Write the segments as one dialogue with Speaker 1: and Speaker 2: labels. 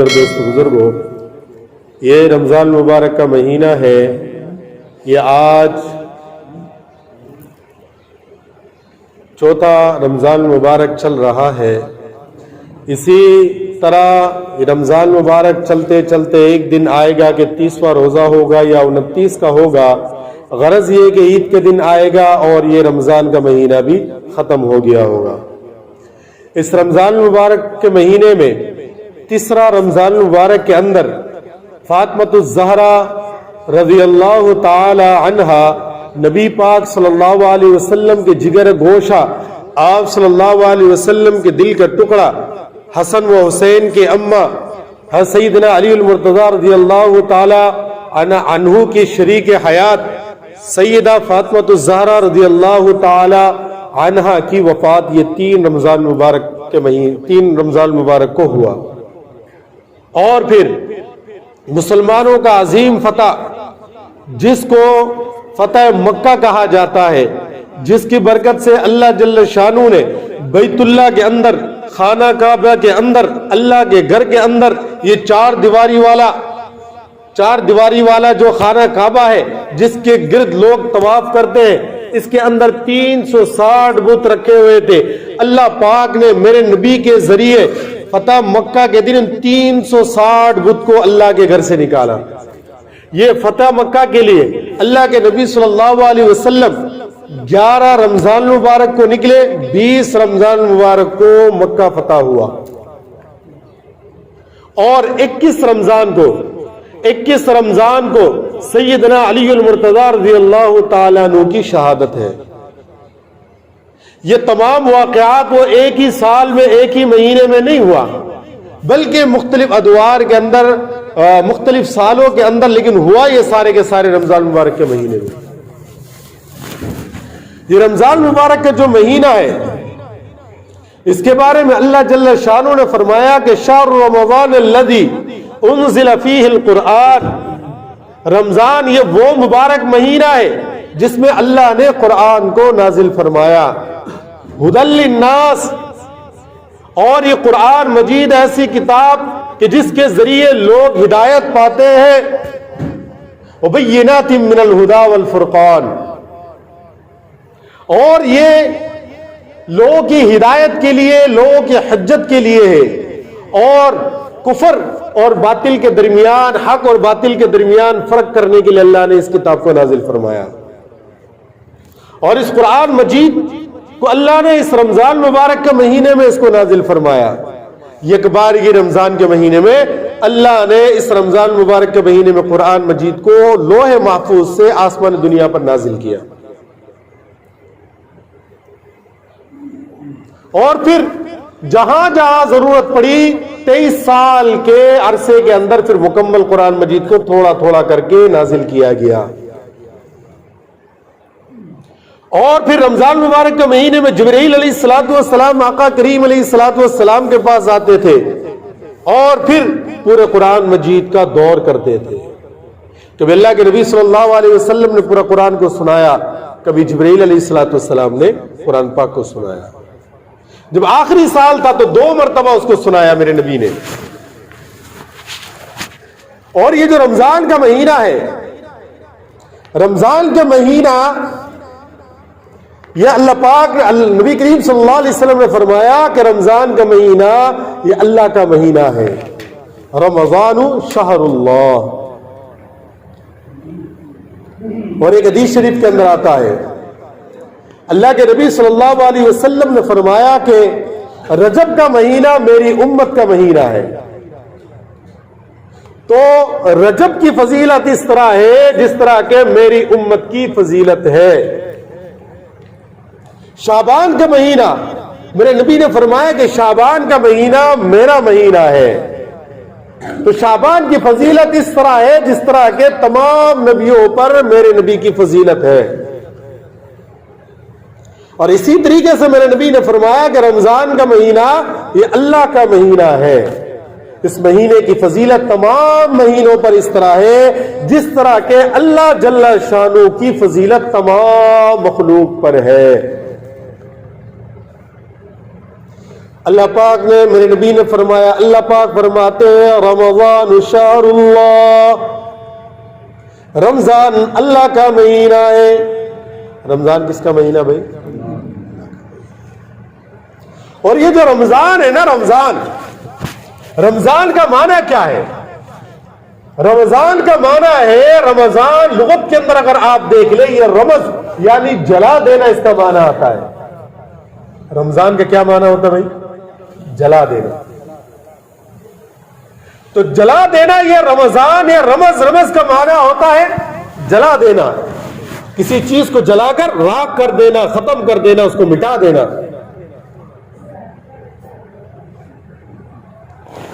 Speaker 1: دوست بزرگوں، یہ رمضان مبارک کا مہینہ ہے۔ یہ آج چوتھا رمضان مبارک چل رہا ہے۔ اسی طرح رمضان مبارک چلتے چلتے ایک دن آئے گا کہ 30واں روزہ ہوگا یا 29 کا ہوگا۔ غرض یہ کہ عید کے دن آئے گا اور یہ رمضان کا مہینہ بھی ختم ہو گیا ہوگا۔ اس رمضان مبارک کے مہینے میں تیسرا رمضان مبارک کے اندر فاطمۃ الزہرا رضی اللہ تعالی عنہا، نبی پاک صلی اللہ علیہ وسلم کے جگر گوشہ، آپ صلی اللہ علیہ وسلم کے دل کا ٹکڑا، حسن و حسین کے اماں سیدنا علی المرتضی رضی اللہ تعالی عنہ کی شریک حیات سیدہ فاطمۃ الزہرا رضی اللہ تعالی عنہا کی وفات یہ تین رمضان مبارک کو ہوا۔ اور پھر مسلمانوں کا عظیم فتح، جس کو فتح مکہ کہا جاتا ہے، جس کی برکت سے اللہ جل شانہ نے بیت اللہ کے اندر، خانہ کعبہ کے اندر، اللہ کے گھر کے اندر یہ چار دیواری والا جو خانہ کعبہ ہے، جس کے گرد لوگ طواف کرتے ہیں، اس کے اندر 360 بت رکھے ہوئے تھے۔ اللہ پاک نے میرے نبی کے ذریعے فتح مکہ کے دن 360 بت کو اللہ کے گھر سے نکالا۔ یہ فتح مکہ کے لیے اللہ کے نبی صلی اللہ علیہ وسلم 11 رمضان مبارک کو نکلے، 20 رمضان مبارک کو مکہ فتح ہوا، اور 21 رمضان کو سیدنا علی المرتضی رضی اللہ تعالیٰ عنہ کی شہادت ہے۔ یہ تمام واقعات وہ ایک ہی سال میں، ایک ہی مہینے میں نہیں ہوا، بلکہ مختلف ادوار کے اندر، مختلف سالوں کے اندر، لیکن ہوا یہ سارے کے سارے رمضان مبارک کے مہینے میں۔ یہ رمضان مبارک کا جو مہینہ ہے، اس کے بارے میں اللہ جل شانہ نے فرمایا کہ شہر رمضان الذی انزل فیہ القرآن، رمضان یہ وہ مبارک مہینہ ہے جس میں اللہ نے قرآن کو نازل فرمایا، ھدی للناس، اور یہ قرآن مجید ایسی کتاب کہ جس کے ذریعے لوگ ہدایت پاتے ہیں، وبینات من الھدی والفرقان، اور یہ لوگوں کی ہدایت کے لیے، لوگوں کی حجت کے لیے ہے، اور کفر اور باطل کے درمیان، حق اور باطل کے درمیان فرق کرنے کے لیے اللہ نے اس کتاب کو نازل فرمایا۔ اور اس قرآن مجید کو اللہ نے اس رمضان مبارک کے مہینے میں اس کو نازل فرمایا۔ یکبارگی رمضان کے مہینے میں اللہ نے اس رمضان مبارک کے مہینے میں قرآن مجید کو لوح محفوظ سے آسمان دنیا پر نازل کیا، اور پھر جہاں جہاں ضرورت پڑی 23 سال کے عرصے کے اندر پھر مکمل قرآن مجید کو تھوڑا تھوڑا کر کے نازل کیا گیا۔ اور پھر رمضان مبارک کے مہینے میں جبرائیل علیہ الصلوۃ والسلام آقا کریم علیہ الصلوۃ والسلام کے پاس آتے تھے، اور پھر پورے قرآن مجید کا دور کرتے تھے۔ کبھی اللہ کے نبی صلی اللہ علیہ وسلم نے پورا قرآن کو سنایا، کبھی جبرائیل علیہ الصلوۃ والسلام نے قرآن پاک کو سنایا۔ جب آخری سال تھا تو 2 مرتبہ اس کو سنایا میرے نبی نے۔ اور یہ جو رمضان کا مہینہ ہے، رمضان کا مہینہ، یہ اللہ پاک، نبی کریم صلی اللہ علیہ وسلم نے فرمایا کہ رمضان کا مہینہ یہ اللہ کا مہینہ ہے، رمضان شہر اللہ۔ اور ایک حدیث شریف کے اندر آتا ہے، اللہ کے نبی صلی اللہ علیہ وسلم نے فرمایا کہ رجب کا مہینہ میری امت کا مہینہ ہے۔ تو رجب کی فضیلت اس طرح ہے جس طرح کہ میری امت کی فضیلت ہے۔ شعبان کا مہینہ، میرے نبی نے فرمایا کہ شعبان کا مہینہ میرا مہینہ ہے۔ تو شعبان کی فضیلت اس طرح ہے جس طرح کہ تمام نبیوں پر میرے نبی کی فضیلت ہے۔ اور اسی طریقے سے میرے نبی نے فرمایا کہ رمضان کا مہینہ یہ اللہ کا مہینہ ہے۔ اس مہینے کی فضیلت تمام مہینوں پر اس طرح ہے جس طرح کہ اللہ جل شانہ کی فضیلت تمام مخلوق پر ہے۔ اللہ پاک نے، میرے نبی نے فرمایا، اللہ پاک فرماتے ہیں رمضان شہر اللہ، رمضان اللہ کا مہینہ ہے۔ رمضان کس کا مہینہ بھائی؟ اور یہ جو رمضان ہے نا، رمضان کا معنی کیا ہے؟ رمضان کا معنی ہے، رمضان لغت کے اندر اگر آپ دیکھ لیں، یہ رمض یعنی جلا دینا اس کا معنی آتا ہے۔ رمضان کا کیا معنی ہوتا ہے بھائی؟ جلا دینا۔ تو جلا دینا یہ رمضان یا رمض کا معنی ہوتا ہے جلا دینا، کسی چیز کو جلا کر راکھ کر دینا، ختم کر دینا، اس کو مٹا دینا۔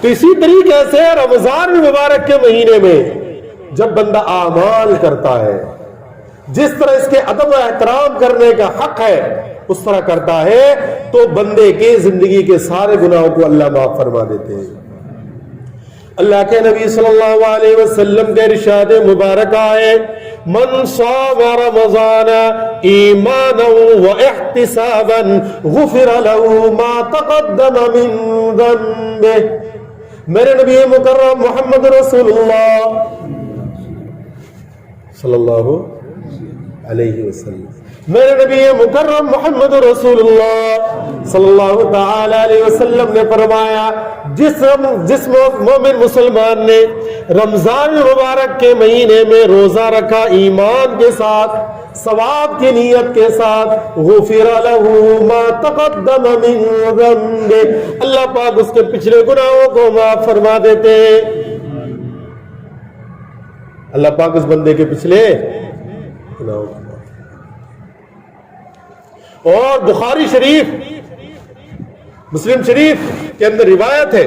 Speaker 1: تو اسی طریقے سے رمضان مبارک کے مہینے میں جب بندہ اعمال کرتا ہے، جس طرح اس کے ادب و احترام کرنے کا حق ہے اس طرح کرتا ہے، تو بندے کے زندگی کے سارے گناہوں کو اللہ معاف فرما دیتے ہیں۔ اللہ کے نبی صلی اللہ علیہ وسلم کے ارشاد مبارک ہے، من صام رمضان ایمانا واحتسابا غفر له ما تقدم من ذنبه۔ میرے نبی مکرم محمد رسول اللہ صلی اللہ علیہ وسلم، میرے نبی مکرم محمد رسول اللہ صلی اللہ تعالی علیہ وسلم نے فرمایا، جس مومن مسلمان نے رمضان مبارک کے مہینے میں روزہ رکھا ایمان کے ساتھ، ثواب کی نیت کے ساتھ، غفر له ما تقدم من ذنبه، اللہ پاک اس کے پچھلے گناہوں کو معاف فرما دیتے ہیں۔ اللہ پاک اس بندے کے پچھلے گناہوں کو، اور بخاری شریف، مسلم شریف کے اندر روایت ہے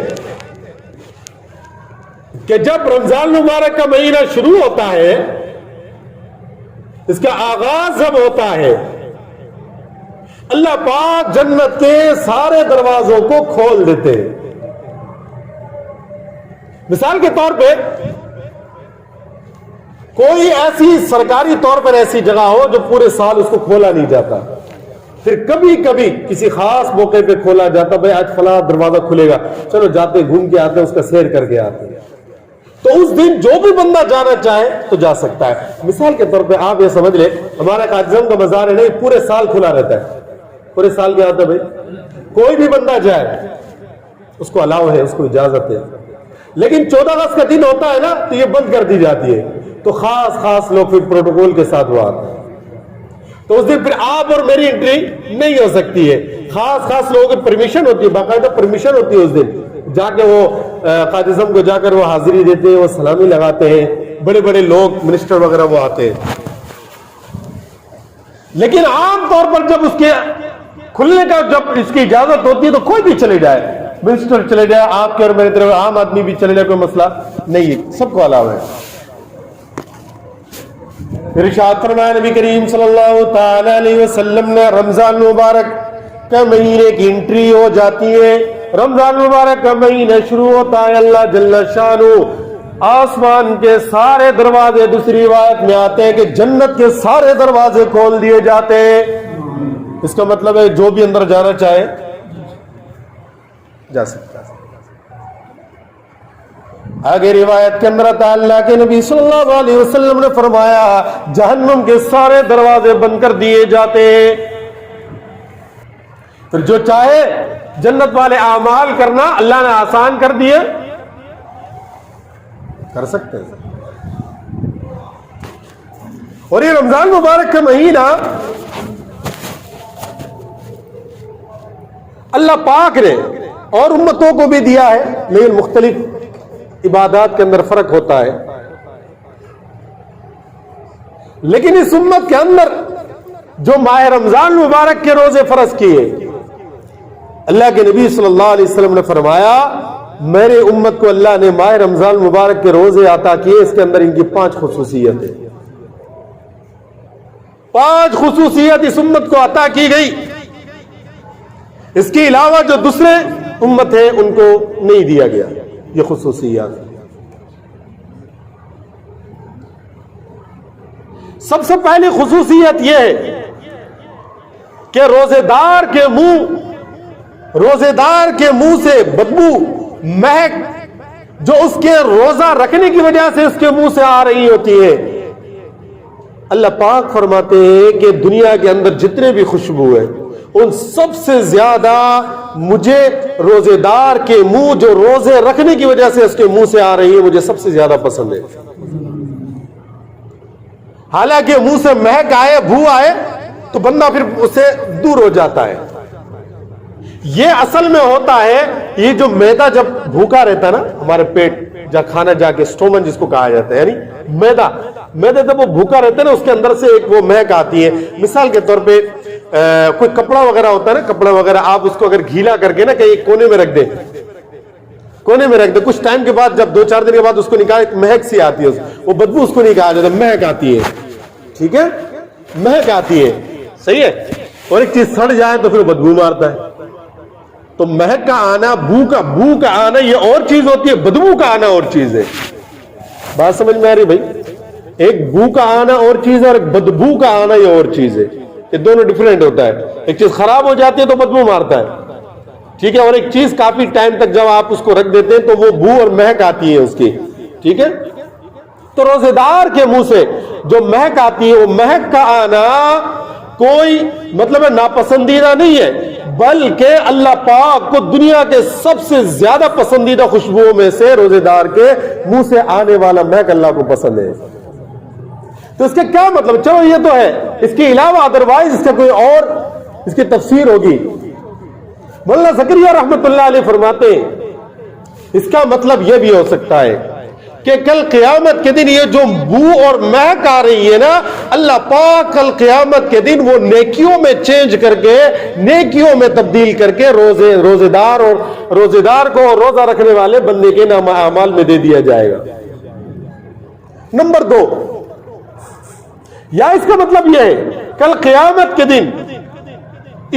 Speaker 1: کہ جب رمضان مبارک کا مہینہ شروع ہوتا ہے، اس کا آغاز جب ہوتا ہے، اللہ پاک جنت کے سارے دروازوں کو کھول دیتے ہیں۔ مثال کے طور پہ کوئی ایسی سرکاری طور پر ایسی جگہ ہو جو پورے سال اس کو کھولا نہیں جاتا، پھر کبھی کبھی کسی خاص موقع پہ کھولا جاتا، بھائی آج فلاں دروازہ کھلے گا، چلو جاتے گھوم کے آتے ہیں، اس کا سیر کر کے آتے ہیں، تو اس دن جو بھی بندہ جانا چاہے تو جا سکتا ہے۔ مثال کے طور پہ آپ یہ سمجھ لیں، ہمارا قائد اعظم کا مزار ہے نہیں، پورے سال کھلا رہتا ہے، پورے سال کیا آتا ہے بھائی، کوئی بھی بندہ جائے اس کو الاؤ ہے، اس کو اجازت ہے، لیکن 14 اگست کا دن ہوتا ہے نا تو یہ بند کر دی جاتی ہے، تو خاص لوگ پھر پروٹوکول کے ساتھ وہ آتے ہیں، تو اس دن پھر آپ اور میری انٹری نہیں ہو سکتی ہے، خاص لوگوں کی پرمیشن ہوتی ہے، باقاعدہ پرمیشن ہوتی ہے، اس دن جا کے وہ قائد اعظم کو جا کر وہ حاضری دیتے ہیں، وہ سلامی لگاتے ہیں، بڑے بڑے لوگ منسٹر وغیرہ وہ آتے ہیں۔ لیکن عام طور پر جب اس کے کھلنے کا جب اس کی اجازت ہوتی ہے تو کوئی بھی چلے جائے، منسٹر چلے جائے، آپ کے اور میرے طرف عام آدمی بھی چلے جائے، کوئی مسئلہ نہیں ہے، سب کو الاؤ ہے۔ ارشاد فرمایا نبی کریم صلی اللہ تعالی علیہ وسلم نے، رمضان مبارک کا مہینے کی انٹری ہو جاتی ہے، رمضان مبارک کا مہینہ شروع ہوتا ہے، اللہ جل شانہ آسمان کے سارے دروازے، دوسری روایت میں آتے ہیں کہ جنت کے سارے دروازے کھول دیے جاتے ہیں۔ اس کا مطلب ہے جو بھی اندر جانا چاہے جا سکتا ہے۔ آگے روایت کے اندر اللہ کے نبی صلی اللہ علیہ وسلم نے فرمایا، جہنم کے سارے دروازے بند کر دیے جاتے ہیں، پھر جو چاہے جنت والے اعمال کرنا اللہ نے آسان کر دیے، کر سکتے ہیں۔ اور یہ رمضان مبارک کا مہینہ اللہ پاک نے اور امتوں کو بھی دیا ہے، لیکن مختلف عبادات کے اندر فرق ہوتا ہے، لیکن اس امت کے اندر جو ماہ رمضان مبارک کے روزے فرض کیے، اللہ کے نبی صلی اللہ علیہ وسلم نے فرمایا، میرے امت کو اللہ نے ماہ رمضان مبارک کے روزے عطا کیے، اس کے اندر ان کی 5 خصوصیت ہے، 5 خصوصیت اس امت کو عطا کی گئی، اس کے علاوہ جو دوسرے امت ہیں ان کو نہیں دیا گیا یہ خصوصیات۔ سب سے پہلی خصوصیت یہ ہے کہ روزے دار کے منہ روزے دار کے منہ سے بدبو مہک جو اس کے روزہ رکھنے کی وجہ سے اس کے منہ سے آ رہی ہوتی ہے، اللہ پاک فرماتے ہیں کہ دنیا کے اندر جتنے بھی خوشبو ہیں ان سب سے زیادہ مجھے روزے دار کے منہ جو روزے رکھنے کی وجہ سے اس کے منہ سے آ رہی ہے مجھے سب سے زیادہ پسند ہے۔ حالانکہ منہ سے مہک آئے، بو آئے تو بندہ پھر اس سے دور ہو جاتا ہے۔ یہ اصل میں ہوتا ہے، یہ جو میدا جب بھوکا رہتا ہے نا، ہمارے پیٹ جا کھانا جا کے اسٹومن جس کو کہا جاتا ہے، یعنی میدا جب وہ بھوکا رہتا ہے نا اس کے اندر سے ایک وہ مہک آتی ہے۔ مثال کے طور پہ کوئی کپڑا وغیرہ ہوتا ہے نا، کپڑا وغیرہ آپ اس کو اگر گیلا کر کے نا کہیں کونے میں رکھ دیں، کچھ ٹائم کے بعد جب 2-4 دن کے بعد اس کو نکال ایک مہک سی آتی ہے، وہ بدبو اس کو نہیں کہا جاتا، مہک آتی ہے، ٹھیک ہے، مہک آتی ہے، صحیح ہے۔ اور ایک چیز سڑ جائے تو پھر بدبو مارتا ہے۔ تو مہک کا آنا، بو کا آنا یہ اور چیز ہوتی ہے، بدبو کا آنا اور چیز ہے۔ بات سمجھ میں آ رہی بھائی؟ ایک بو کا آنا اور چیز ہے اور ایک بدبو کا آنا یہ اور چیز ہے، یہ دونوں ڈیفرنٹ ہوتا ہے۔ ایک چیز خراب ہو جاتی ہے تو بدبو مارتا ہے، ٹھیک ہے، اور ایک چیز کافی ٹائم تک جب آپ اس کو رکھ دیتے ہیں تو وہ بو اور مہک آتی ہے اس کی، ٹھیک ہے۔ تو روزے دار کے منہ سے جو مہک آتی ہے وہ مہک کا آنا کوئی مطلب ہے ناپسندیدہ نہیں ہے، بلکہ اللہ پاک کو دنیا کے سب سے زیادہ پسندیدہ خوشبوؤں میں سے روزے دار کے منہ سے آنے والا مہک اللہ کو پسند ہے۔ تو اس کا کیا مطلب؟ چلو یہ تو ہے، اس کے علاوہ ادروائز اس کا کوئی اور اس کی تفسیر ہوگی۔ مولانا زکریا رحمت اللہ علیہ فرماتے ہیں اس کا مطلب یہ بھی ہو سکتا ہے کہ کل قیامت کے دن یہ جو بو اور مہک آ رہی ہے نا، اللہ پاک کل قیامت کے دن وہ نیکیوں میں چینج کر کے، نیکیوں میں تبدیل کر کے روزے دار کو روزہ رکھنے والے بندے کے نام اعمال میں دے دیا جائے گا۔ نمبر 2، یا اس کا مطلب یہ ہے کل قیامت کے دن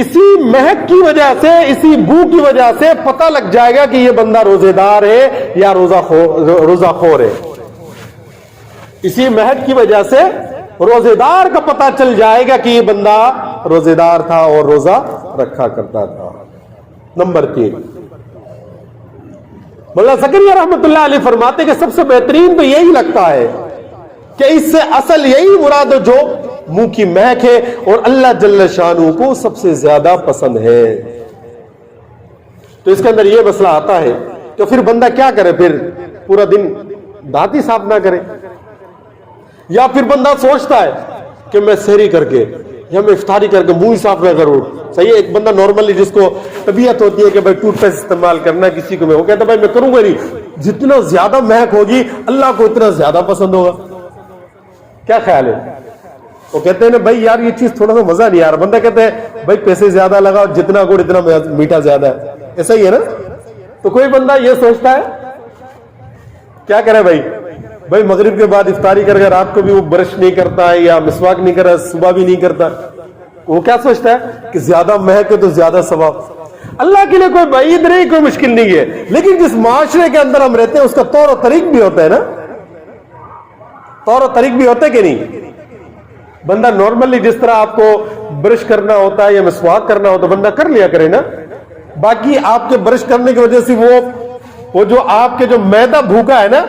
Speaker 1: اسی مہک کی وجہ سے، اسی بو کی وجہ سے پتہ لگ جائے گا کہ یہ بندہ روزے دار ہے یا روزہ خور ہے۔ اسی مہک کی وجہ سے روزے دار کا پتہ چل جائے گا کہ یہ بندہ روزے دار تھا اور روزہ رکھا کرتا تھا۔ نمبر 3، مولانا زکریا رحمت اللہ علیہ فرماتے کہ سب سے بہترین تو یہی لگتا ہے کہ اس سے اصل یہی مراد جو منہ کی مہک ہے اور اللہ جل شانہ کو سب سے زیادہ پسند ہے۔ تو اس کے اندر یہ مسئلہ آتا ہے تو پھر بندہ کیا کرے؟ پھر پورا دن دانت ہی صاف نہ کرے، یا پھر بندہ سوچتا ہے کہ میں سحری کر کے یا میں افطاری کر کے منہ ہی صاف نہ کروں، صحیح ہے۔ ایک بندہ نارملی جس کو طبیعت ہوتی ہے کہ بھائی ٹوتھ پیسٹ استعمال کرنا، کسی کو میں وہ کہتا ہے بھائی میں کروں گا نہیں، جتنا زیادہ مہک ہوگی اللہ کو اتنا زیادہ پسند ہوگا۔ کیا خیال ہے؟ وہ کہتے ہیں نا بھائی یار یہ چیز تھوڑا سا مزہ نہیں آ رہا، بندہ کہتا ہے بھائی پیسے زیادہ لگا، جتنا گڑ اتنا میٹھا زیادہ ہے، ایسا ہی ہے نا۔ تو کوئی بندہ یہ سوچتا ہے کیا کرے بھائی مغرب کے بعد افطاری کر کے رات کو بھی وہ برش نہیں کرتا ہے یا مسواک نہیں کر رہا، صبح بھی نہیں کرتا، وہ کیا سوچتا ہے کہ زیادہ مہک ہے تو زیادہ ثواب۔ اللہ کے لیے کوئی بعید نہیں، کوئی مشکل نہیں ہے، لیکن جس معاشرے کے اندر ہم رہتے ہیں اس کا طور و طریق بھی ہوتا ہے نا، طور و طریق بھی ہوتا ہے کہ نہیں؟ بندہ نارملی جس طرح آپ کو برش کرنا ہوتا ہے یا مسواک کرنا ہوتا ہے بندہ کر لیا کرے نا، باقی آپ کے برش کرنے کی وجہ سے وہ جو آپ کے جو میدا بھوکا ہے نا،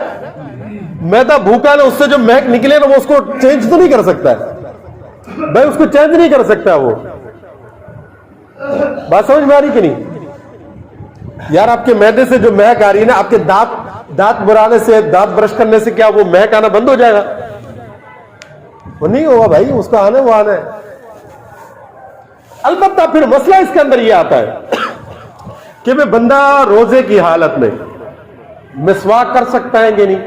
Speaker 1: اس سے جو مہک نکلے نا وہ اس کو چینج تو نہیں کر سکتا ہے بھائی، اس کو چینج نہیں کر سکتا وہ۔ بات سمجھ میں آ رہی کہ نہیں؟ یار آپ کے میدے سے جو مہک آ رہی ہے نا، آپ کے دانت برانے سے، دانت برش کرنے سے کیا وہ مہک آنا بند ہو جائے گا؟ وہ نہیں ہوگا بھائی، اس کا آنا وہ آنا ہے۔ البتہ پھر مسئلہ اس کے اندر یہ آتا ہے کہ میں بندہ روزے کی حالت میں مسواک کر سکتا ہے کہ نہیں،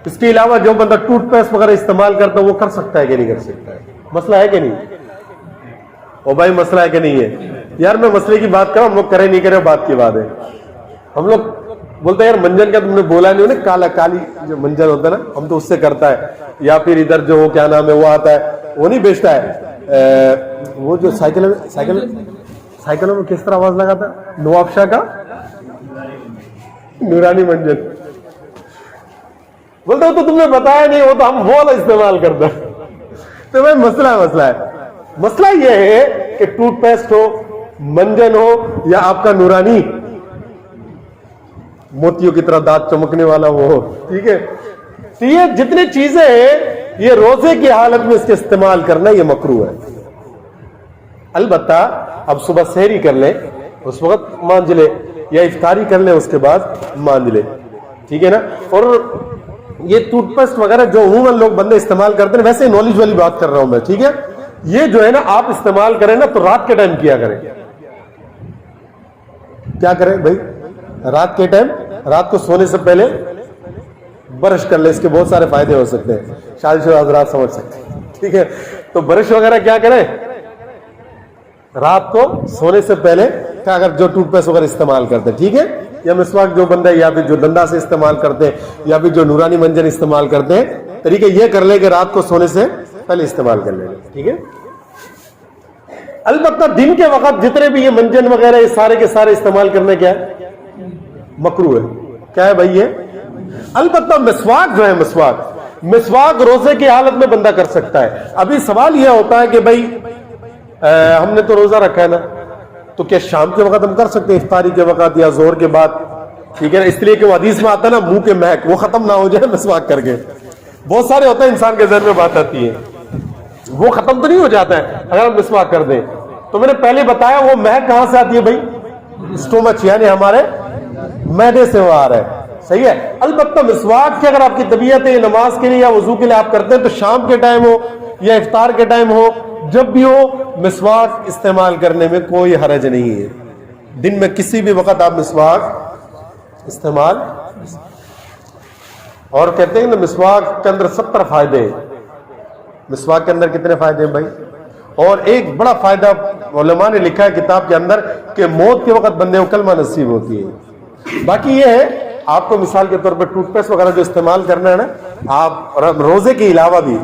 Speaker 1: اس کے علاوہ جو بندہ ٹوتھ پیسٹ وغیرہ استعمال کرتا ہے وہ کر سکتا ہے کہ نہیں کر سکتا ہے؟ مسئلہ ہے کہ نہیں؟ او بھائی مسئلہ ہے کہ نہیں ہے؟ یار میں مسئلے کی بات کروں، ہم لوگ کرے نہیں کرے بات کی بات ہے۔ ہم لوگ بولتے ہیں یار منجن کا تم نے بولا نہیں ہونا، کالی جو منجن ہوتا ہے نا ہم تو اس سے کرتا ہے، یا پھر ادھر جو کیا نام ہے وہ آتا ہے وہ نہیں بیچتا ہے، وہ جو سائیکلوں میں کس طرح آواز لگاتا ہے، نواب شاہ کا نورانی منجن بولتے ہو تو تم نے بتایا نہیں، وہ تو ہم وہ والا استعمال کرتا ہے۔ تو بھائی مسئلہ ہے، مسئلہ یہ ہے کہ ٹوتھ پیسٹ ہو منجن ہو یا آپ کا نورانی موتیوں کی طرح دانت چمکنے والا وہ ہو. ٹھیک ہے, تو یہ جتنی چیزیں ہیں یہ روزے کی حالت میں اس کے استعمال کرنا یہ مکروہ ہے. البتہ اب صبح سحری کر لیں اس وقت مانج لے, یا افطاری کر لیں اس کے بعد مانج لے. ٹھیک ہے نا. اور یہ ٹوتھ پیسٹ وغیرہ جو عموماً لوگ بندے استعمال کرتے ہیں, ویسے نالج والی بات کر رہا ہوں میں. ٹھیک ہے, یہ جو ہے نا آپ استعمال کریں نا تو رات کے ٹائم کیا کریں. کیا کریں بھائی؟ رات کے ٹائم, رات کو سونے سے پہلے برش کر لیں. اس کے بہت سارے فائدے ہو سکتے ہیں, شادی شدہ حضرات سمجھ سکتے ہیں. ٹھیک ہے, تو برش وغیرہ کیا کریں رات کو سونے سے پہلے, کیا اگر جو ٹوتھ پیسٹ وغیرہ استعمال کرتے ہیں. ٹھیک ہے, یا مسواک جو بندہ یا پھر جو ڈنڈا سے استعمال کرتے ہیں یا پھر جو نورانی منجن استعمال کرتے ہیں, طریقہ یہ کر لیں کہ رات کو سونے سے پہلے استعمال کر لیں. ٹھیک ہے. البتہ دن کے وقت جتنے بھی یہ منجن وغیرہ یہ سارے کے سارے استعمال کرنے کیا ہے مکروہ ہے. کیا ہے بھائی یہ؟ البتہ مسواک جو ہے, مسواک روزے کی حالت میں بندہ کر سکتا ہے. ابھی سوال یہ ہوتا ہے کہ بھائی ہم نے تو روزہ رکھا ہے نا, تو کیا شام کے وقت ہم کر سکتے ہیں, افطاری کے وقت یا ظہر کے بعد؟ ٹھیک ہے, اس لیے کہ وہ حدیث میں آتا ہے نا منہ کے مہک وہ ختم نہ ہو جائے مسواک کر کے. بہت سارے ہوتا ہے انسان کے ذہن میں بات آتی ہے, وہ ختم تو نہیں ہو جاتا ہے اگر ہم مسواک کر دیں. تو میں نے پہلے بتایا وہ مہک کہاں سے آتی ہے بھائی؟ اسٹومچ, یعنی ہمارے معدے سے وہ آ رہا ہے. صحیح ہے. البتہ مسواک کی اگر آپ کی طبیعت ہے نماز کے لیے یا وضو کے لیے آپ کرتے ہیں تو شام کے ٹائم ہو یا افطار کے ٹائم ہو, جب بھی ہو مسواک استعمال کرنے میں کوئی حرج نہیں ہے. دن میں کسی بھی وقت آپ مسواک استعمال. اور کہتے ہیں نا مسواک کے اندر 70 فائدے ہیں. مسواک کے اندر کتنے فائدے ہیں بھائی؟ اور ایک بڑا فائدہ علماء نے لکھا ہے کتاب کے اندر کہ موت کے وقت بندے کو کلمہ نصیب ہوتی ہے. باقی یہ ہے آپ کو مثال کے طور پر ٹوتھ پیسٹ وغیرہ جو استعمال کرنا ہے نا, آپ روزے کے علاوہ بھی,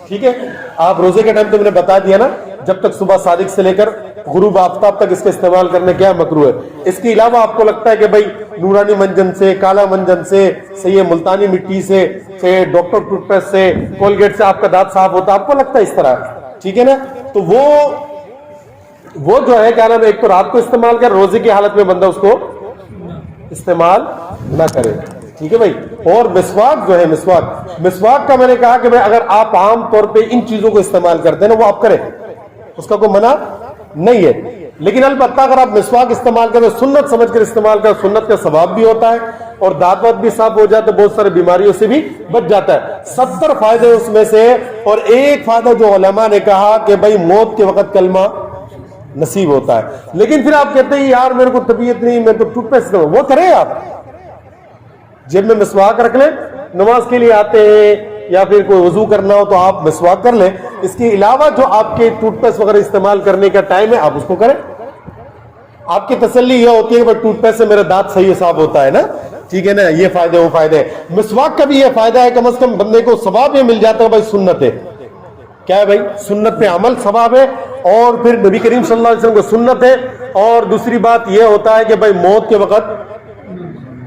Speaker 1: ٹھیک ہے, آپ روزے کے ٹائم تو میں نے بتا دیا نا, جب تک صبح صادق سے لے کر غروب آفتاب تک اس کا استعمال کرنے کیا مکروہ ہے. اس کے علاوہ آپ کو لگتا ہے کہ بھائی نورانی منجن سے, کالا منجن سے, یہ ملتانی مٹی سے, ڈاکٹر ٹوتھ پیسٹ سے, کولگیٹ سے آپ کا دانت صاف ہوتا ہے, آپ کو لگتا ہے اس طرح, ٹھیک ہے نا, تو وہ جو ہے کیا نام ہے, ایک تو رات کو استعمال کر, روزے کی حالت میں بندہ اس کو استعمال نہ کرے. ٹھیک ہے بھائی. اور مسواک جو ہے, مسواک کا میں نے کہا کہ بھائی اگر آپ عام طور پہ ان چیزوں کو استعمال کرتے ہیں نا وہ آپ کریں, اس کا کوئی منع نہیں ہے. لیکن البتہ اگر آپ مسواک استعمال کریں سنت سمجھ کر استعمال کریں, سنت کا ثواب بھی ہوتا ہے اور دانت وانت بھی صاف ہو جاتا ہے, بہت سارے بیماریوں سے بھی بچ جاتا ہے. 70 فائدے اس میں سے, اور ایک فائدہ جو علماء نے کہا کہ بھائی موت کے وقت کلمہ نصیب ہوتا ہے. لیکن پھر آپ کہتے ہیں یار میرے کو طبیعت نہیں, میں تو ٹوتھ پیسٹ کروں, وہ کریں آپ جیب میں مسواک رکھ لیں, نماز کے لیے آتے ہیں یا پھر کوئی وضو کرنا ہو تو آپ مسواک کر لیں. اس کے علاوہ جو آپ کے ٹوتھ پیسٹ وغیرہ استعمال کرنے کا ٹائم ہے آپ اس کو کریں. آپ کی تسلی یہ ہوتی ہے کہ ٹوتھ پیسٹ سے میرا دانت صحیح صاف ہوتا ہے نا, ٹھیک ہے نا, یہ فائدے وہ فائدے. مسواک کا بھی یہ فائدہ ہے کم از کم بندے کو ثواب یہ مل جاتا ہے بھائی سنت ہے. کیا ہے بھائی؟ سنت پہ عمل ثواب ہے, اور پھر نبی کریم صلی اللہ علیہ وسلم کو سنت ہے. اور دوسری بات یہ ہوتا ہے کہ بھائی موت کے وقت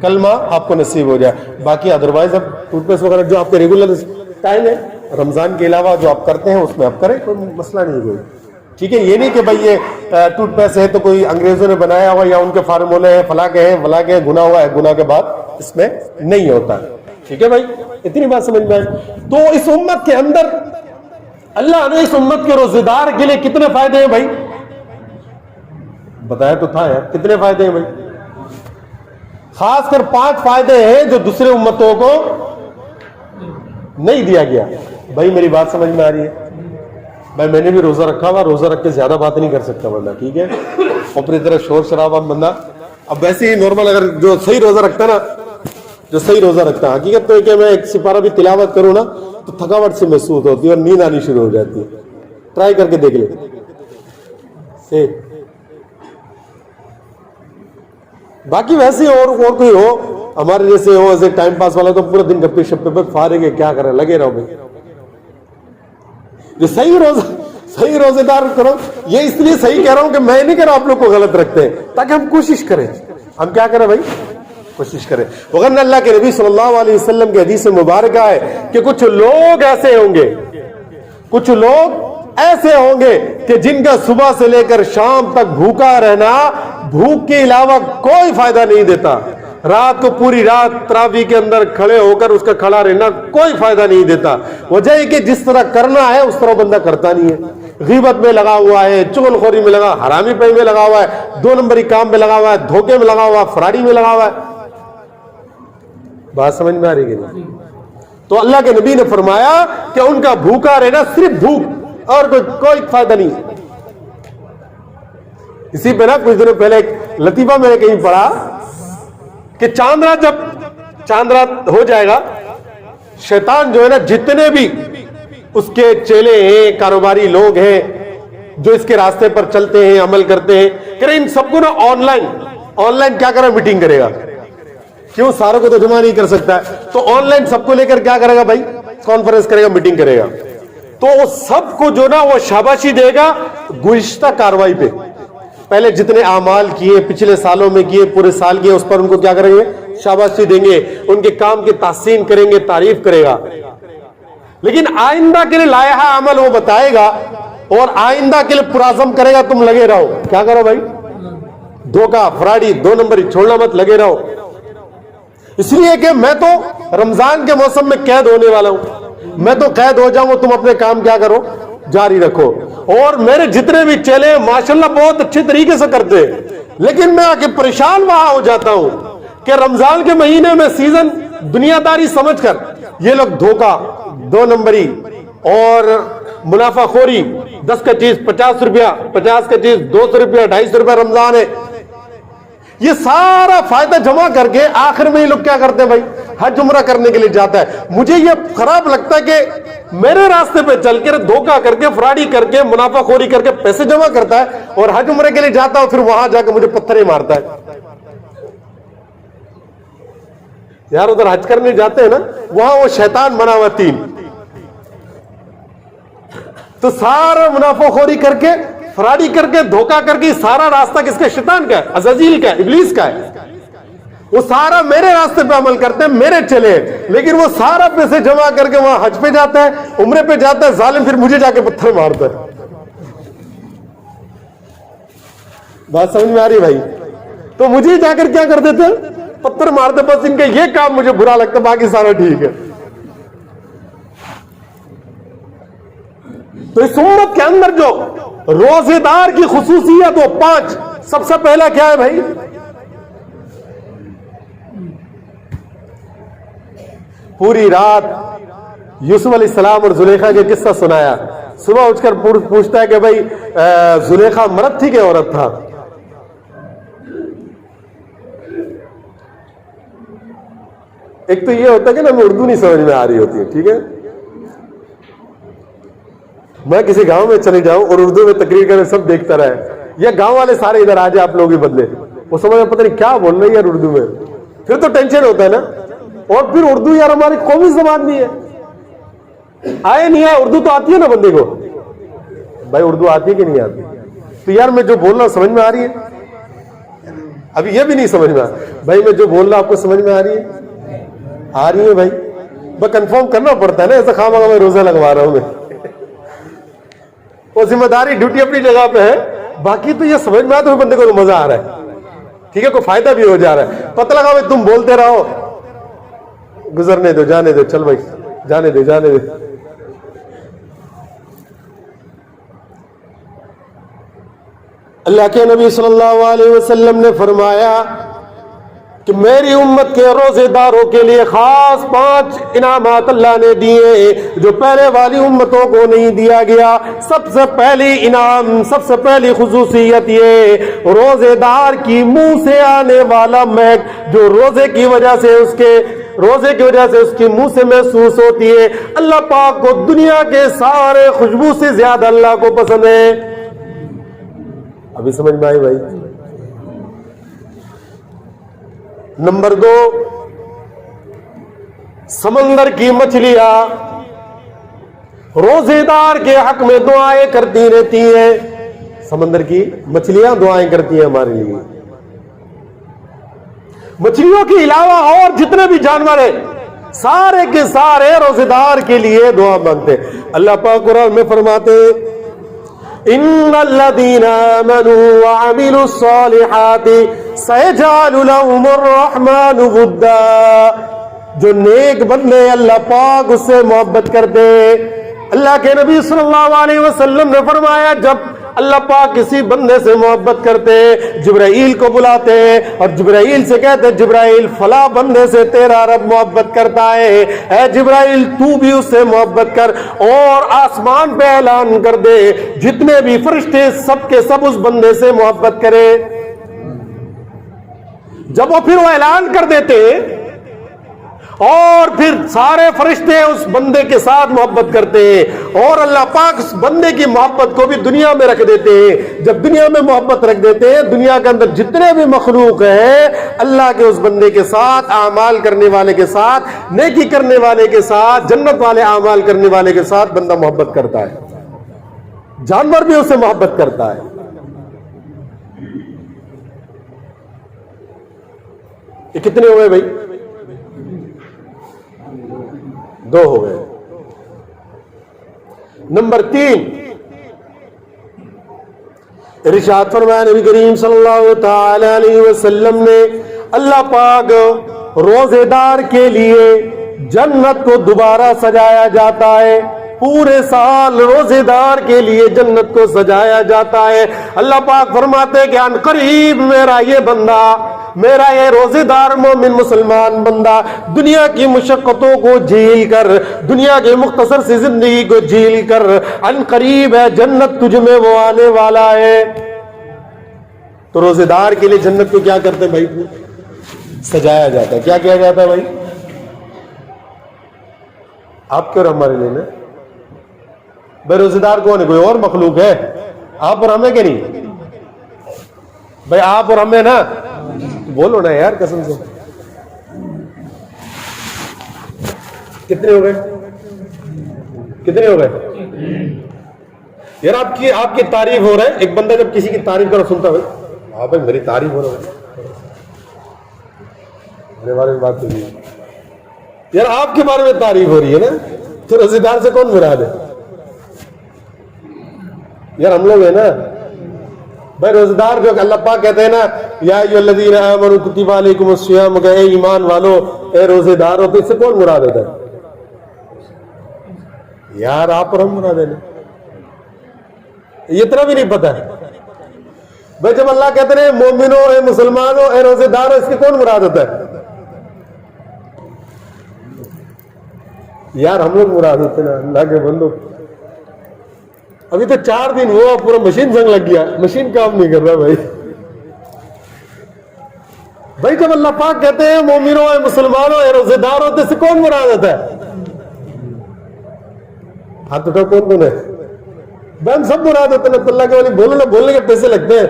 Speaker 1: کلمہ آپ کو نصیب ہو جائے. باقی ادروائز اب ٹوتھ پیسٹ وغیرہ جو آپ کے ریگولر ٹائم ہے رمضان کے علاوہ جو آپ کرتے ہیں اس میں آپ کریں, کوئی مسئلہ نہیں کوئی. ٹھیک ہے, یہ نہیں کہ بھائی یہ ٹوتھ پیسٹ ہے تو کوئی انگریزوں نے بنایا ہوا یا ان کے فارمولے ہیں فلاں کے ہیں ولاں کے ہیں, گناہ ہوا ہے, گناہ کے بعد اس میں نہیں ہوتا. ٹھیک ہے بھائی, اتنی بات سمجھ میں آئی. تو اس امت کے اندر اللہ نے اس امت کے روزے دار کے لیے کتنے فائدے ہیں بھائی بتایا تو تھا یار, کتنے فائدے ہیں بھائی؟ خاص کر 5 فائدے ہیں جو دوسرے امتوں کو نہیں دیا گیا. بھائی میری بات سمجھ میں آ رہی ہے؟ بھائی میں نے بھی روزہ رکھا ہوا, روزہ رکھ کے زیادہ بات نہیں کر سکتا بندہ, ٹھیک ہے, اپنی طرح شور شرابہ بندہ. اب ویسے ہی نارمل اگر جو صحیح روزہ رکھتا نا, جو صحیح روزہ رکھتا ہے, حقیقت تو ہے کہ میں ایک سپارہ بھی تلاوت کروں نا تو تھکاوٹ سے محسوس ہوتی ہے اور نیند آنی شروع ہو جاتی ہے. ٹرائی کر کے دیکھ لے. باقی ویسے اور کوئی ہو ہمارے جیسے ہو ایسے ٹائم پاس والا تو پورے دن گپے شپے پہ فارغ ہے, کیا کریں, لگے رہو بھائی. جو صحیح روزے دار کرو, یہ اس لیے صحیح کہہ رہا ہوں کہ میں نہیں کہہ رہا آپ لوگ کو غلط رکھتے ہیں, تاکہ ہم کوشش کریں. ہم کیا کریں بھائی؟ کوشش کریں. وغیرہ اللہ کے نبی صلی اللہ علیہ وسلم کی حدیث مبارکہ ہے کہ کچھ لوگ ایسے ہوں گے, کچھ لوگ ایسے ہوں گے کہ جن کا صبح سے لے کر شام تک بھوکا رہنا بھوک کے علاوہ کوئی فائدہ نہیں دیتا. رات کو پوری رات تراویح کے اندر کھڑے ہو کر اس کا کھڑا رہنا کوئی فائدہ نہیں دیتا. وجہ ہے کہ جس طرح کرنا ہے اس طرح بندہ کرتا نہیں ہے. غیبت میں لگا ہوا ہے, چغل خوری میں لگا, حرامی پائی میں لگا ہوا ہے, 2 نمبری کام میں لگا ہوا ہے, دھوکے میں لگا ہوا ہے, فراڈی میں لگا ہوا ہے. بات سمجھ میں آ رہی ہے؟ تو اللہ کے نبی نے فرمایا کہ ان کا بھوکا رہنا صرف بھوک اور کوئی فائدہ نہیں. اسی پہ نا کچھ دنوں پہلے ایک لطیفہ میں نے کہیں پڑھا کہ چاند رات جب چاند رات ہو جائے گا, شیطان جو ہے نا جتنے بھی اس کے چیلے ہیں, کاروباری لوگ ہیں جو اس کے راستے پر چلتے ہیں, عمل کرتے ہیں, کہ ان سب کو نا آن لائن کیا کرے, میٹنگ کرے گا. کیوں, ساروں کو تو جمع نہیں کر سکتا ہے, تو آن لائن سب کو لے کر کیا کرے گا بھائی, کانفرنس کرے گا, میٹنگ کرے گا. تو وہ سب کو جو نا وہ شاباشی دے گا گزشتہ کاروائی پہ. پہلے جتنے اعمال کیے, پچھلے سالوں میں کیے, پورے سال کیے, اس پر ان کو کیا کریں گے, شاباشی دیں گے, ان کے کام کی تحسین کریں گے, تعریف کرے گا. لیکن آئندہ کے لیے لائحہ عمل وہ بتائے گا اور آئندہ کے لیے پرعزم کرے گا تم لگے رہو. کیا کرو بھائی, دھوکہ, فراڈی, 2 نمبری چھوڑنا مت, لگے رہو. اس لیے کہ میں تو رمضان کے موسم میں قید ہونے والا ہوں, میں تو قید ہو جاؤں, تم اپنے کام کیا کرو, جاری رکھو. اور میرے جتنے بھی چیلے ماشاءاللہ بہت اچھے طریقے سے کرتے, لیکن میں آ کے پریشان وہاں ہو جاتا ہوں کہ رمضان کے مہینے میں سیزن دنیا داری سمجھ کر یہ لوگ دھوکہ, 2 نمبری اور منافع خوری, 10 کا چیز 50 روپیہ, 50 کا چیز 200 روپیہ, 250 روپیہ, رمضان ہے, یہ سارا فائدہ جمع کر کے آخر میں یہ لوگ کیا کرتے ہیں بھائی, حج عمرہ کرنے کے لیے جاتا ہے. مجھے یہ خراب لگتا ہے کہ میرے راستے پہ چل کر دھوکہ کر کے, فراڈی کر کے, منافع خوری کر کے پیسے جمع کرتا ہے اور حج عمرے کے لیے جاتا ہے, پھر وہاں جا کے مجھے پتھر ہی مارتا ہے. یار ادھر حج کرنے جاتے ہیں نا, وہاں وہ شیطان بنا ہوا 3, تو سارا منافع خوری کر کے, فراڈی کر کے, دھوکہ کر کے, سارا راستہ کس کا, شیطان کا ہے, عزازیل کا ہے, ابلیس کا ہے. وہ سارا میرے راستے پہ عمل کرتے ہیں, میرے چلے, لیکن وہ سارا پیسے جمع کر کے وہاں حج پہ جاتا ہے, عمرے پہ جاتا ہے, ظالم پھر مجھے جا کے پتھر مارتا ہے. بات سمجھ میں آ رہی بھائی؟ تو مجھے جا کر کیا کر دیتے, پتھر مارتے. بس ان کا یہ کام مجھے برا لگتا ہے, باقی سارا ٹھیک ہے. تو اس امت کے اندر جو روزے دار کی خصوصیت وہ 5, سب سے پہلا کیا ہے بھائی, پوری رات یوسف علیہ السلام اور زلیخا کے قصہ سنایا. صبح اٹھ کر پوچھتا ہے کہ بھائی زلیخا مرد تھی کہ عورت تھا. ایک تو یہ ہوتا ہے کہ نا ہمیں اردو نہیں سمجھ میں آ رہی ہوتی ہے, ٹھیک ہے, میں کسی گاؤں میں چلے جاؤں اور اردو میں تقریر کرے, سب دیکھتا رہے, یا گاؤں والے سارے ادھر آ جائے آپ لوگ ہی بدلے, وہ سمجھ میں پتہ نہیں کیا بول رہے ہیں یار اردو میں, پھر تو ٹینشن ہوتا ہے نا. اور پھر اردو یار ہماری قومی زبان بھی ہے, آئے نہیں آئے اردو تو آتی ہے نا بندے کو. بھائی اردو آتی ہے کہ نہیں آتی, تو یار میں جو بول رہا ہوں سمجھ میں آ رہی ہے, ابھی یہ بھی نہیں سمجھ میں آ بھائی میں جو بول رہا ہوں آپ کو سمجھ میں آ رہی ہے, آ رہی ہے بھائی, بس کنفرم کرنا پڑتا ہے نا, ایسا خواہ میں روزہ لگوا رہا ہوں میں, وہ ذمہ داری ڈیوٹی اپنی جگہ پہ ہے. باقی تو یہ سمجھ میں آتا ہے بندے کو تو مزہ آ رہا ہے, ٹھیک ہے, کوئی فائدہ بھی ہو جا رہا ہے. پتہ لگا بھائی تم بولتے رہو, گزرنے دو, جانے دو, چل بھائی جانے دے, جانے دے. اللہ کے نبی صلی اللہ علیہ وسلم نے فرمایا کہ میری امت کے روزے داروں کے لیے خاص 5 انعامات اللہ نے دیے جو پہلے والی امتوں کو نہیں دیا گیا. سب سے پہلی انعام, سب سے پہلی خصوصیت یہ, روزے دار کی منہ سے آنے والا مہک جو روزے کی وجہ سے اس کے منہ سے محسوس ہوتی ہے, اللہ پاک کو دنیا کے سارے خوشبو سے زیادہ اللہ کو پسند ہے. ابھی سمجھ میں آئی بھائی؟ نمبر 2, سمندر کی مچھلیاں روزے دار کے حق میں دعائیں کرتی رہتی ہیں. سمندر کی مچھلیاں دعائیں کرتی ہیں ہمارے لیے. مچھلیوں کے علاوہ اور جتنے بھی جانور ہیں سارے کے سارے روزے دار کے لیے دعا مانگتے ہیں. اللہ پاک قرآن میں فرماتے ان الذین آمنوا وعملوا الصالحات سیجعل لهم الرحمن ودا، جو نیک بندے اللہ پاک اس سے محبت کرتے. اللہ کے نبی صلی اللہ علیہ وسلم نے فرمایا جب اللہ پاک کسی بندے سے محبت کرتے جبرائیل کو بلاتے اور جبرائیل سے کہتے جبرائیل فلاں بندے سے تیرا رب محبت کرتا ہے، اے جبرائیل تو بھی اس سے محبت کر، اور آسمان پہ اعلان کر دے جتنے بھی فرشتے سب کے سب اس بندے سے محبت کرے. جب وہ پھر وہ اعلان کر دیتے اور پھر سارے فرشتے اس بندے کے ساتھ محبت کرتے ہیں اور اللہ پاک اس بندے کی محبت کو بھی دنیا میں رکھ دیتے ہیں. جب دنیا میں محبت رکھ دیتے ہیں، دنیا کے اندر جتنے بھی مخلوق ہیں اللہ کے اس بندے کے ساتھ، اعمال کرنے والے کے ساتھ، نیکی کرنے والے کے ساتھ، جنت والے اعمال کرنے والے کے ساتھ بندہ محبت کرتا ہے. جانور بھی اس سے محبت کرتا ہے. یہ کتنے ہوئے بھائی؟ 2 ہو گئے. نمبر 3، ارشاد فرمایا نبی کریم صلی اللہ تعالی علیہ وسلم نے اللہ پاک روزے دار کے لیے جنت کو دوبارہ سجایا جاتا ہے. پورے سال روزے دار کے لیے جنت کو سجایا جاتا ہے. اللہ پاک فرماتے ہیں کہ ان قریب میرا یہ بندہ، میرا یہ روزے دار مومن مسلمان بندہ دنیا کی مشقتوں کو جھیل کر، دنیا کی مختصر سی زندگی کو جھیل کر ان قریب ہے جنت تجھ میں وہ آنے والا ہے. تو روزے دار کے لیے جنت کو کیا کرتے ہیں بھائی؟ سجایا جاتا ہے. کیا کیا جاتا ہے بھائی؟ آپ کیوں ہمارے لیے نا بھائی روزے دار کون ہے؟ کوئی اور مخلوق ہے؟ آپ اور ہمیں کہ نہیں بھائی؟ آپ اور ہمیں نا، بولو نا یار قسم سے. کتنے ہو گئے؟ کتنے ہو گئے یار؟ آپ کی تعریف ہو رہا ہے. ایک بندہ جب کسی کی تعریف کرو سنتا ہے ہاں بھائی میری تعریف ہو رہا ہے، میرے بارے میں بات کریے یار، آپ کے بارے میں تعریف ہو رہی ہے نا، تو روزے دار سے کون مراد ہے یار؟ ہم لوگ ہیں نا بھائی. روزے دار جو اللہ پاک کہتے ہیں نا یا ایھا الذین آمنوا کتب علیکم الصیام، کہ اے ایمان والو، اے روزے دارو، تو اس سے کون مراد ہوتا ہے یار؟ آپ اور ہم مراد ہے نا. اتنا بھی نہیں پتا ہے بھائی. جب اللہ کہتے ہیں مومنو، اے مسلمانوں، اے روزے دارو، اس کے کون مراد ہوتا ہے یار؟ ہم لوگ مراد ہوتے ہیں نا اللہ کے بندو. ابھی تو 4 دن ہوا پورا مشین زنگ لگ گیا، مشین کام نہیں کر رہا بھائی. بھائی جب اللہ پاک کہتے ہیں مومنوں، اے مسلمانوں، اے روزے داروں، تو اس سے کون مراد ہوتا ہے؟ ہاتھ اٹھاؤ کون کون ہے بھائی؟ ہم سب مراد ہوتے ہیں. اللہ کے والی بولو نا، بولنے کے پیسے لگتے ہیں.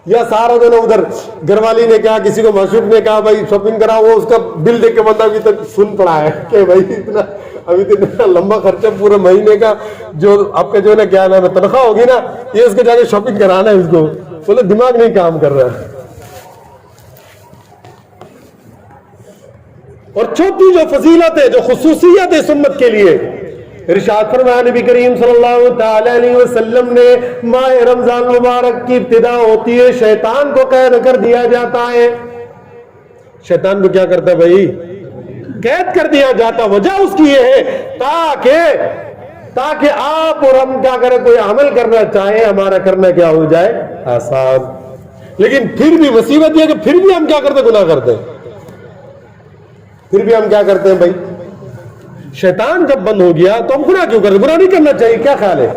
Speaker 1: یا سارا دن ادھر گھر والی نے کہا، کسی کو معشوق نے کہا بھائی شاپنگ کراؤ، وہ اس کا بل دیکھ کے بندہ ابھی تک سن پڑا ہے کہ بھائی ابھی تو اتنا لمبا خرچہ پورے مہینے کا، جو آپ کا جو ہے نا کیا نام ہے تنخواہ ہوگی نا، یہ اس کے جا کے شاپنگ کرانا ہے اس کو. بولے دماغ نہیں کام کر رہا ہے. اور چوتھی جو فضیلت ہے، جو خصوصیت ہے اس امت کے لیے، ارشاد فرمایا نبی کریم صلی اللہ تعالی علیہ وسلم نے ماہ رمضان مبارک کی ابتدا ہوتی ہے شیطان کو قید کر دیا جاتا ہے. شیطان کو کیا کرتا ہے بھائی؟ قید کر دیا جاتا. وجہ اس کی یہ ہے تاکہ آپ اور ہم کیا کریں، کوئی عمل کرنا چاہے ہمارا کرنا کیا ہو جائے آسان. لیکن پھر بھی مصیبت یہ کہ پھر بھی ہم کیا کرتے ہیں؟ گناہ کرتے ہیں. پھر بھی ہم کیا کرتے ہیں بھائی؟ شیطان جب بند ہو گیا تو ہم گناہ کیوں کرتے؟ گناہ نہیں کرنا چاہیے. کیا خیال ہے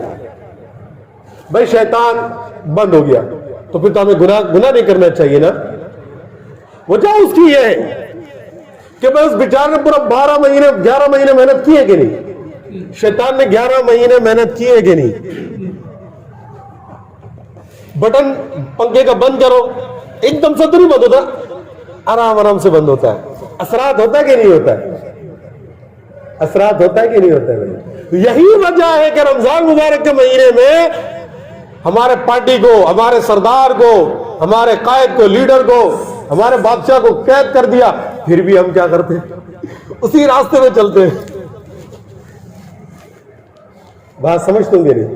Speaker 1: بھائی؟ شیطان بند ہو گیا تو پھر تو ہمیں گناہ نہیں کرنا چاہیے نا. وجہ اس کی یہ ہے کہ بھائی اس بیچارے نے پورا 11 مہینے محنت کی ہے کہ نہیں؟ شیطان نے 11 مہینے محنت کی ہے کہ نہیں؟ بٹن پنکھے کا بند کرو، ایک دم سے تو نہیں بند ہوتا، آرام آرام سے بند ہوتا ہے. اثرات ہوتا ہے کہ نہیں ہوتا ہے؟ اثرات ہوتا ہے کہ نہیں ہوتا ہے بھائی؟ یہی وجہ ہے کہ رمضان مبارک کے مہینے میں ہمارے پارٹی کو، ہمارے سردار کو، ہمارے قائد کو، لیڈر کو، ہمارے بادشاہ کو قید کر دیا. پھر بھی ہم کیا کرتے ہیں؟ اسی راستے میں چلتے ہیں. بات سمجھ تم گے نہیں؟